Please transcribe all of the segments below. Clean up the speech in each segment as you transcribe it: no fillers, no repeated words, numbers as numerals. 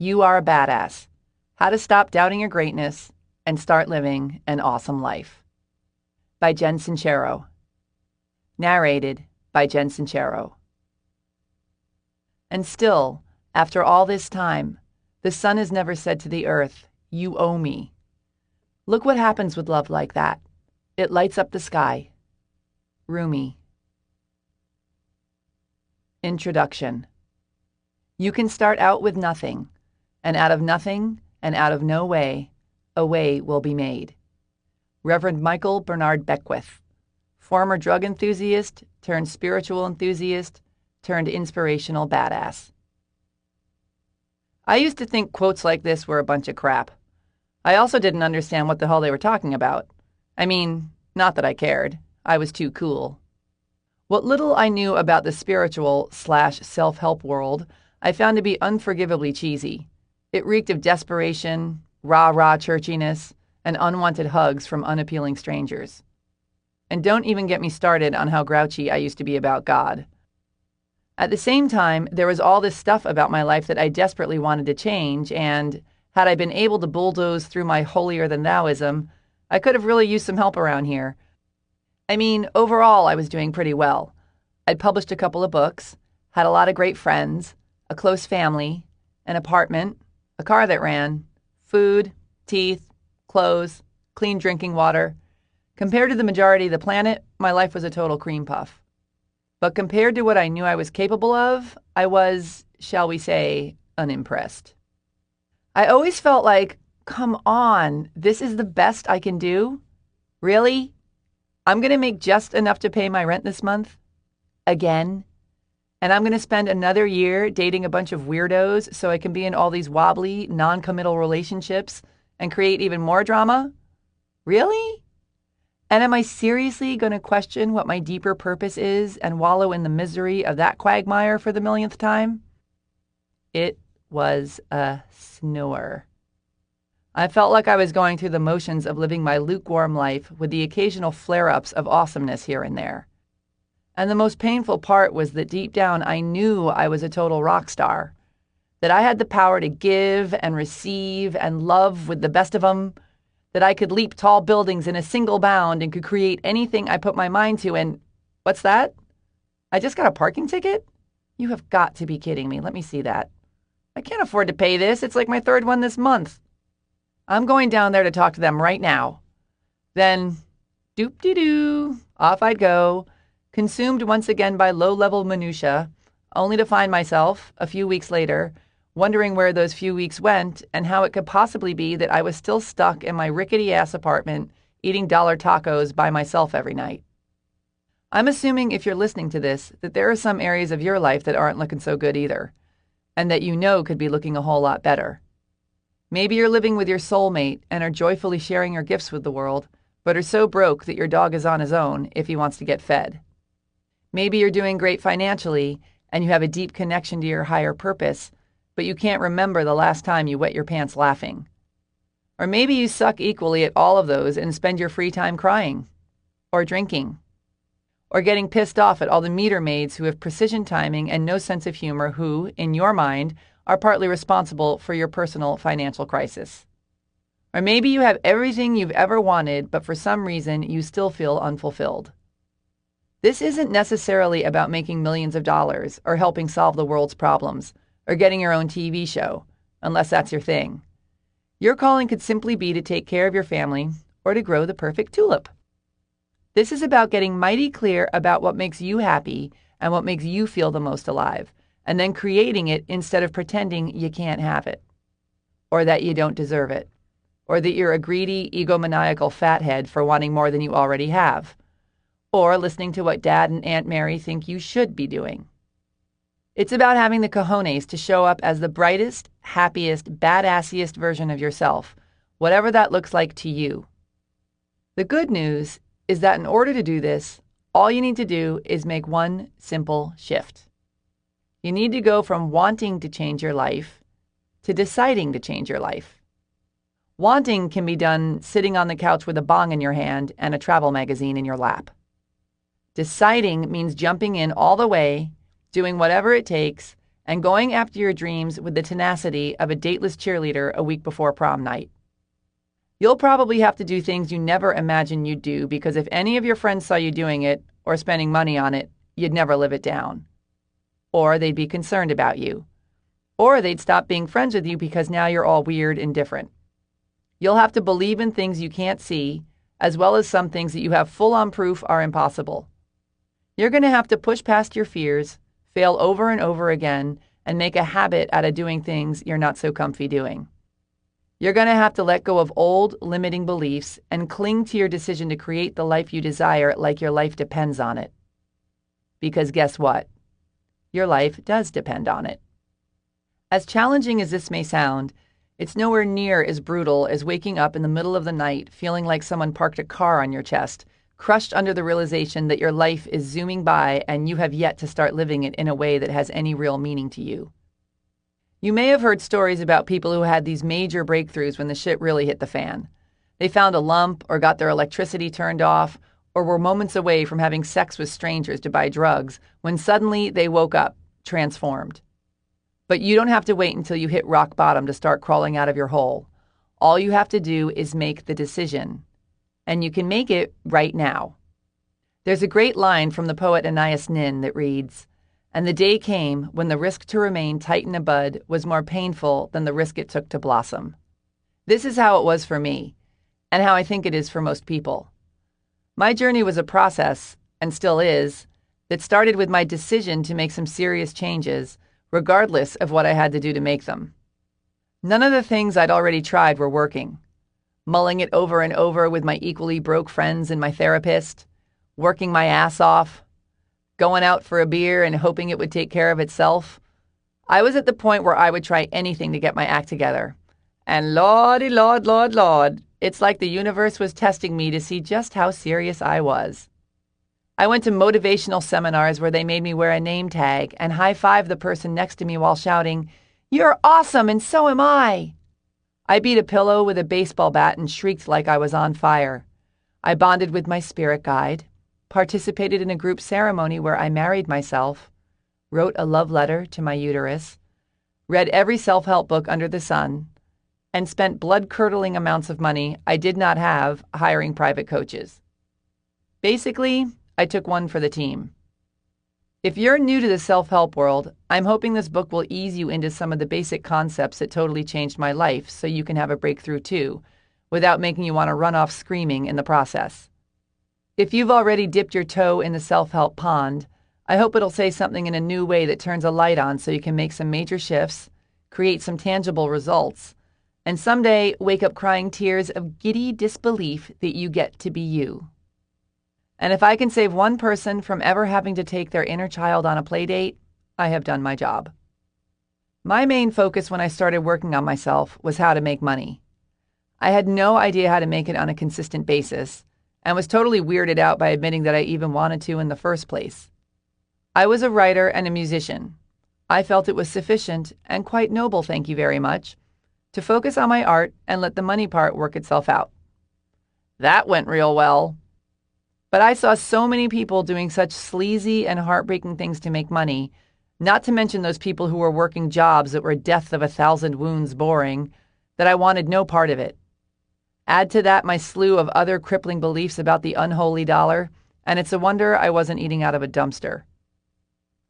You Are a Badass: How to Stop Doubting Your Greatness and Start Living an Awesome Life by Jen Sincero. Narrated by Jen Sincero. And still, after all this time, the sun has never said to the earth, "You owe me." Look what happens with love like that. It lights up the sky. Rumi. Introduction. You can start out with nothing, and out of nothing and out of no way, a way will be made. Reverend Michael Bernard Beckwith, former drug enthusiast turned spiritual enthusiast turned inspirational badass. I used to think quotes like this were a bunch of crap. I also didn't understand what the hell they were talking about. I mean, not that I cared. I was too cool. What little I knew about the spiritual/self-help world, I found to be unforgivably cheesy. It reeked of desperation, rah-rah churchiness, and unwanted hugs from unappealing strangers. And don't even get me started on how grouchy I used to be about God. At the same time, there was all this stuff about my life that I desperately wanted to change, and had I been able to bulldoze through my holier-than-thouism, I could have really used some help around here. I mean, overall, I was doing pretty well. I'd published a couple of books, had a lot of great friends, a close family, an apartment, a car that ran, food, teeth, clothes, clean drinking water. Compared to the majority of the planet, my life was a total cream puff. But compared to what I knew I was capable of, I was, shall we say, unimpressed. I always felt like, come on, this is the best I can do? Really? I'm going to make just enough to pay my rent this month? Again? And I'm going to spend another year dating a bunch of weirdos so I can be in all these wobbly, non-committal relationships and create even more drama? Really? And am I seriously going to question what my deeper purpose is and wallow in the misery of that quagmire for the millionth time? It was a snore. I felt like I was going through the motions of living my lukewarm life with the occasional flare-ups of awesomeness here and there. And the most painful part was that deep down I knew I was a total rock star, that I had the power to give and receive and love with the best of them, that I could leap tall buildings in a single bound and could create anything I put my mind to. And what's that? I just got a parking ticket? You have got to be kidding me. Let me see that. I can't afford to pay this. It's like my third one this month. I'm going down there to talk to them right now. Then, doop-de-doo, off I'd go, consumed once again by low-level minutia, only to find myself, a few weeks later, wondering where those few weeks went and how it could possibly be that I was still stuck in my rickety-ass apartment eating dollar tacos by myself every night. I'm assuming if you're listening to this that there are some areas of your life that aren't looking so good either, and that you know could be looking a whole lot better. Maybe you're living with your soulmate and are joyfully sharing your gifts with the world, but are so broke that your dog is on his own if he wants to get fed. Maybe you're doing great financially and you have a deep connection to your higher purpose, but you can't remember the last time you wet your pants laughing. Or maybe you suck equally at all of those and spend your free time crying, or drinking, or getting pissed off at all the meter maids who have precision timing and no sense of humor who, in your mind, are partly responsible for your personal financial crisis. Or maybe you have everything you've ever wanted, but for some reason you still feel unfulfilled. This isn't necessarily about making millions of dollars or helping solve the world's problems or getting your own TV show, unless that's your thing. Your calling could simply be to take care of your family or to grow the perfect tulip. This is about getting mighty clear about what makes you happy and what makes you feel the most alive, and then creating it instead of pretending you can't have it, or that you don't deserve it, or that you're a greedy, egomaniacal fathead for wanting more than you already have, or listening to what Dad and Aunt Mary think you should be doing. It's about having the cojones to show up as the brightest, happiest, badassiest version of yourself, whatever that looks like to you. The good news is that in order to do this, all you need to do is make one simple shift. You need to go from wanting to change your life to deciding to change your life. Wanting can be done sitting on the couch with a bong in your hand and a travel magazine in your lap. Deciding means jumping in all the way, doing whatever it takes, and going after your dreams with the tenacity of a dateless cheerleader a week before prom night. You'll probably have to do things you never imagined you'd do because if any of your friends saw you doing it or spending money on it, you'd never live it down. Or they'd be concerned about you. Or they'd stop being friends with you because now you're all weird and different. You'll have to believe in things you can't see, as well as some things that you have full-on proof are impossible. You're going to have to push past your fears, fail over and over again, and make a habit out of doing things you're not so comfy doing. You're going to have to let go of old, limiting beliefs and cling to your decision to create the life you desire like your life depends on it. Because guess what? Your life does depend on it. As challenging as this may sound, it's nowhere near as brutal as waking up in the middle of the night feeling like someone parked a car on your chest, crushed under the realization that your life is zooming by and you have yet to start living it in a way that has any real meaning to you. You may have heard stories about people who had these major breakthroughs when the shit really hit the fan. They found a lump or got their electricity turned off or were moments away from having sex with strangers to buy drugs when suddenly they woke up, transformed. But you don't have to wait until you hit rock bottom to start crawling out of your hole. All you have to do is make the decision. And you can make it right now. There's a great line from the poet Anais Nin that reads, "And the day came when the risk to remain tight in a bud was more painful than the risk it took to blossom." This is how it was for me, and how I think it is for most people. My journey was a process, and still is, that started with my decision to make some serious changes, regardless of what I had to do to make them. None of the things I'd already tried were working. Mulling it over and over with my equally broke friends and my therapist, working my ass off, going out for a beer and hoping it would take care of itself. I was at the point where I would try anything to get my act together. And lordy, lord, it's like the universe was testing me to see just how serious I was. I went to motivational seminars where they made me wear a name tag and high-five the person next to me while shouting, "You're awesome and so am I." I beat a pillow with a baseball bat and shrieked like I was on fire. I bonded with my spirit guide, participated in a group ceremony where I married myself, wrote a love letter to my uterus, read every self-help book under the sun, and spent blood-curdling amounts of money I did not have hiring private coaches. Basically, I took one for the team. If you're new to the self-help world, I'm hoping this book will ease you into some of the basic concepts that totally changed my life so you can have a breakthrough too, without making you want to run off screaming in the process. If you've already dipped your toe in the self-help pond, I hope it'll say something in a new way that turns a light on so you can make some major shifts, create some tangible results, and someday wake up crying tears of giddy disbelief that you get to be you. And if I can save one person from ever having to take their inner child on a play date, I have done my job. My main focus when I started working on myself was how to make money. I had no idea how to make it on a consistent basis, and was totally weirded out by admitting that I even wanted to in the first place. I was a writer and a musician. I felt it was sufficient, and quite noble, thank you very much, to focus on my art and let the money part work itself out. That went real well. But I saw so many people doing such sleazy and heartbreaking things to make money, not to mention those people who were working jobs that were death of 1,000 wounds boring, that I wanted no part of it. Add to that my slew of other crippling beliefs about the unholy dollar, and it's a wonder I wasn't eating out of a dumpster.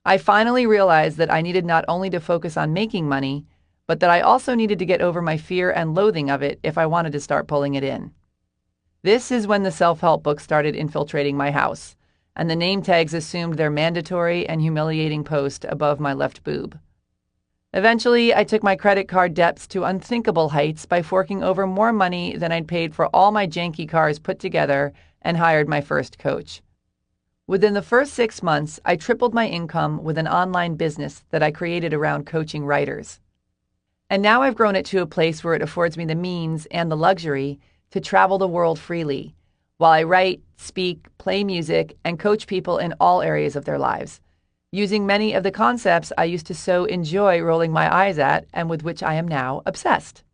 I finally realized that I needed not only to focus on making money, but that I also needed to get over my fear and loathing of it if I wanted to start pulling it in. This is when the self-help books started infiltrating my house, and the name tags assumed their mandatory and humiliating post above my left boob. Eventually, I took my credit card debts to unthinkable heights by forking over more money than I'd paid for all my janky cars put together and hired my first coach. Within the first 6 months, I tripled my income with an online business that I created around coaching writers. And now I've grown it to a place where it affords me the means and the luxury to travel the world freely, while I write, speak, play music, and coach people in all areas of their lives, using many of the concepts I used to so enjoy rolling my eyes at and with which I am now obsessed.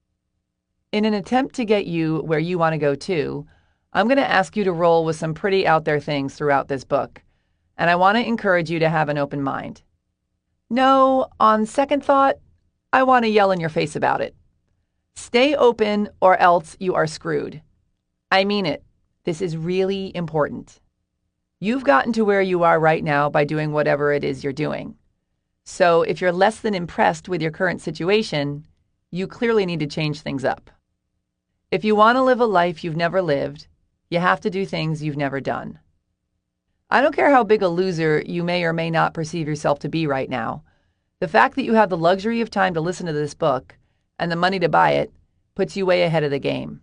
In an attempt to get you where you want to go too, I'm going to ask you to roll with some pretty out there things throughout this book, and I want to encourage you to have an open mind. No, on second thought, I want to yell in your face about it. Stay open or else you are screwed. I mean it. This is really important. You've gotten to where you are right now by doing whatever it is you're doing. So if you're less than impressed with your current situation, you clearly need to change things up. If you want to live a life you've never lived, you have to do things you've never done. I don't care how big a loser you may or may not perceive yourself to be right now. The fact that you have the luxury of time to listen to this book and the money to buy it puts you way ahead of the game.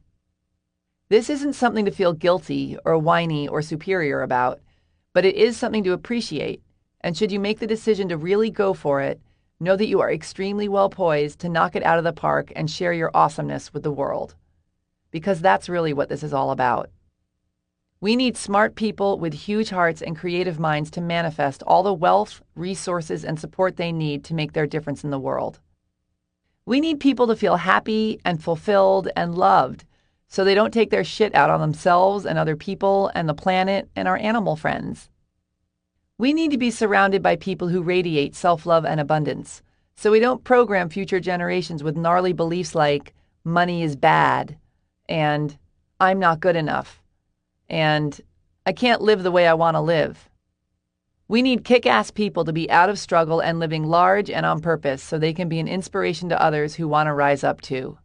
This isn't something to feel guilty or whiny or superior about, but it is something to appreciate. And should you make the decision to really go for it, know that you are extremely well poised to knock it out of the park and share your awesomeness with the world. Because that's really what this is all about. We need smart people with huge hearts and creative minds to manifest all the wealth, resources, and support they need to make their difference in the world. We need people to feel happy and fulfilled and loved so they don't take their shit out on themselves and other people and the planet and our animal friends. We need to be surrounded by people who radiate self-love and abundance so we don't program future generations with gnarly beliefs like money is bad and I'm not good enough and I can't live the way I want to live. We need kick-ass people to be out of struggle and living large and on purpose so they can be an inspiration to others who want to rise up too.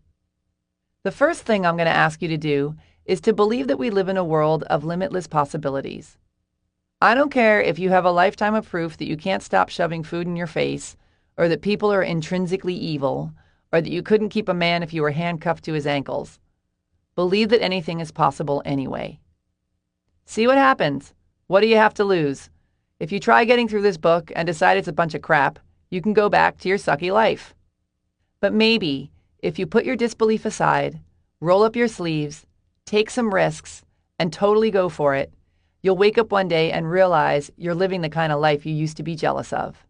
The first thing I'm going to ask you to do is to believe that we live in a world of limitless possibilities. I don't care if you have a lifetime of proof that you can't stop shoving food in your face, or that people are intrinsically evil, or that you couldn't keep a man if you were handcuffed to his ankles. Believe that anything is possible anyway. See what happens. What do you have to lose? If you try getting through this book and decide it's a bunch of crap, you can go back to your sucky life. But maybe, if you put your disbelief aside, roll up your sleeves, take some risks, and totally go for it, you'll wake up one day and realize you're living the kind of life you used to be jealous of.